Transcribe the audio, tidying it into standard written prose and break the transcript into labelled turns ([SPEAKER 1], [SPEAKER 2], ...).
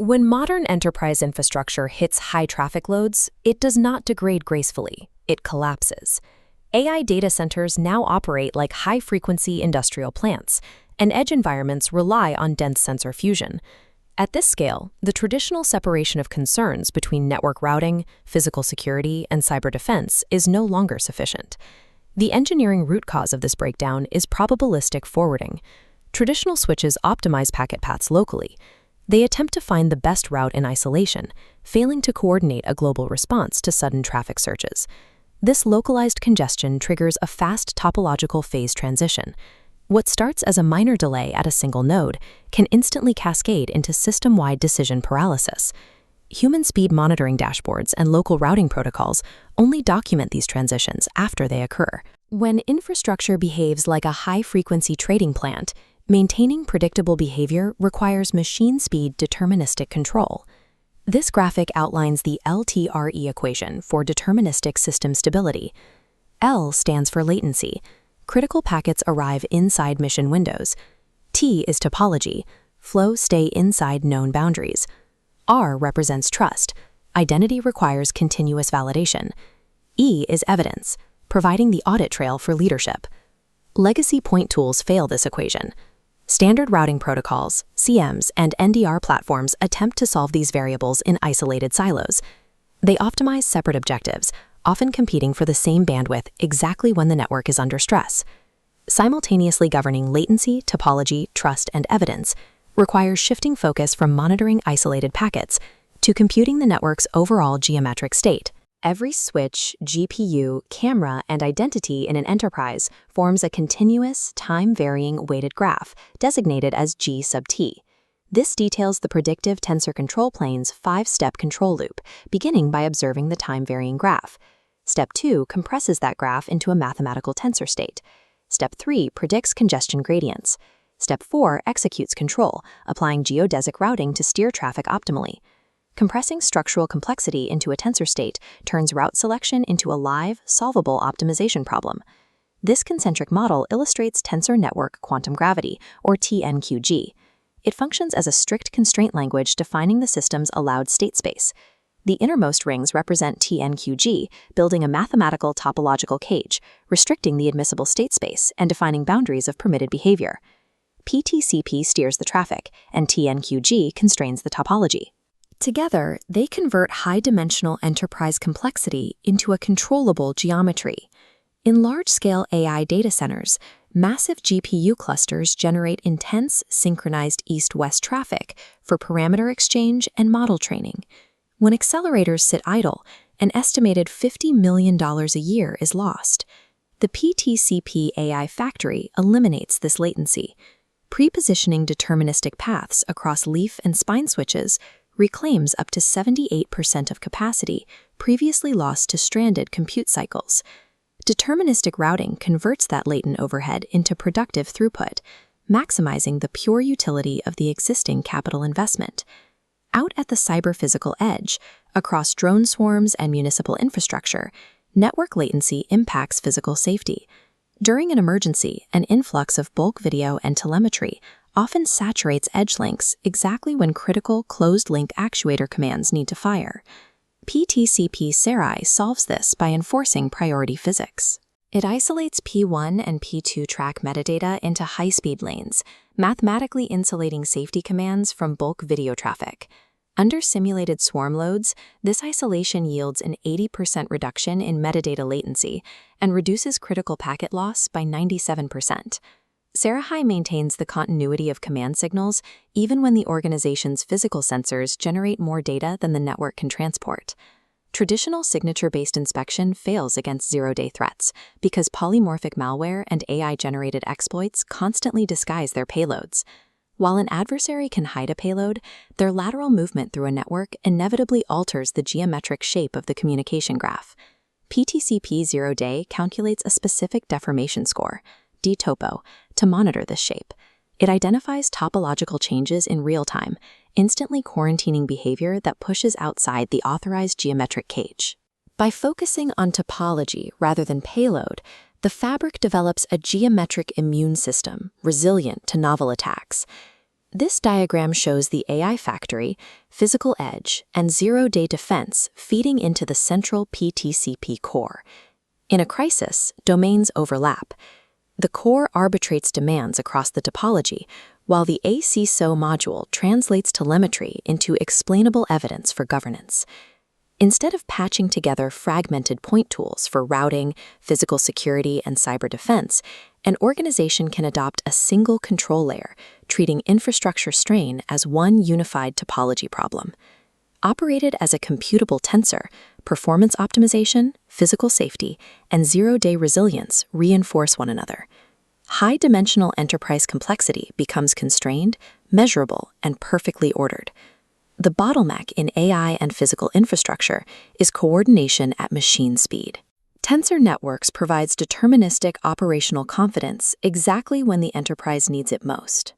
[SPEAKER 1] When modern enterprise infrastructure hits high traffic loads, it does not degrade gracefully, it collapses. AI data centers now operate like high-frequency industrial plants, and edge environments rely on dense sensor fusion. At this scale, the traditional separation of concerns between network routing, physical security, and cyber defense is no longer sufficient. The engineering root cause of this breakdown is probabilistic forwarding. Traditional switches optimize packet paths locally. They attempt to find the best route in isolation, failing to coordinate a global response to sudden traffic surges. This localized congestion triggers a fast topological phase transition. What starts as a minor delay at a single node can instantly cascade into system-wide decision paralysis. Human speed monitoring dashboards and local routing protocols only document these transitions after they occur. When infrastructure behaves like a high-frequency trading plant, maintaining predictable behavior requires machine-speed deterministic control. This graphic outlines the LTRE equation for deterministic system stability. L stands for latency. Critical packets arrive inside mission windows. T is topology. Flow stay inside known boundaries. R represents trust. Identity requires continuous validation. E is evidence, providing the audit trail for leadership. Legacy point tools fail this equation. Standard routing protocols, CMs, and NDR platforms attempt to solve these variables in isolated silos. They optimize separate objectives, often competing for the same bandwidth exactly when the network is under stress. Simultaneously governing latency, topology, trust, and evidence requires shifting focus from monitoring isolated packets to computing the network's overall geometric state. Every switch, GPU, camera, and identity in an enterprise forms a continuous, time-varying weighted graph, designated as G sub T. This details the Predictive Tensor Control Plane's 5-step control loop, beginning by observing the time-varying graph. Step 2 compresses that graph into a mathematical tensor state. Step 3 predicts congestion gradients. Step 4 executes control, applying geodesic routing to steer traffic optimally. Compressing structural complexity into a tensor state turns route selection into a live, solvable optimization problem. This concentric model illustrates Tensor-Network Quantum Gravity, or TNQG. It functions as a strict constraint language defining the system's allowed state space. The innermost rings represent TNQG, building a mathematical topological cage, restricting the admissible state space and defining boundaries of permitted behavior. PTCP steers the traffic, and TNQG constrains the topology. Together, they convert high-dimensional enterprise complexity into a controllable geometry. In large-scale AI data centers, massive GPU clusters generate intense, synchronized east-west traffic for parameter exchange and model training. When accelerators sit idle, an estimated $50 million a year is lost. The PTCP AI factory eliminates this latency. Pre-positioning deterministic paths across leaf and spine switches reclaims up to 78% of capacity previously lost to stranded compute cycles. Deterministic routing converts that latent overhead into productive throughput, maximizing the pure utility of the existing capital investment. Out at the cyber-physical edge, across drone swarms and municipal infrastructure, network latency impacts physical safety. During an emergency, an influx of bulk video and telemetry often saturates edge links exactly when critical closed-link actuator commands need to fire. PTCP Sarai solves this by enforcing priority physics. It isolates P1 and P2 track metadata into high-speed lanes, mathematically insulating safety commands from bulk video traffic. Under simulated swarm loads, this isolation yields an 80% reduction in metadata latency and reduces critical packet loss by 97%. Sarai maintains the continuity of command signals even when the organization's physical sensors generate more data than the network can transport. Traditional signature-based inspection fails against zero-day threats because polymorphic malware and AI-generated exploits constantly disguise their payloads. While an adversary can hide a payload, their lateral movement through a network inevitably alters the geometric shape of the communication graph. PTCP zero-day calculates a specific deformation score, DTOPO, to monitor this shape. It identifies topological changes in real time, instantly quarantining behavior that pushes outside the authorized geometric cage. By focusing on topology rather than payload, the fabric develops a geometric immune system resilient to novel attacks. This diagram shows the AI factory, physical edge, and zero-day defense feeding into the central PTCP core. In a crisis, domains overlap. The core arbitrates demands across the topology, while the ACISO module translates telemetry into explainable evidence for governance. Instead of patching together fragmented point tools for routing, physical security, and cyber defense, an organization can adopt a single control layer, treating infrastructure strain as one unified topology problem. Operated as a computable tensor, performance optimization, physical safety, and zero-day resilience reinforce one another. High-dimensional enterprise complexity becomes constrained, measurable, and perfectly ordered. The bottleneck in AI and physical infrastructure is coordination at machine speed. Tensor Networks provides deterministic operational confidence exactly when the enterprise needs it most.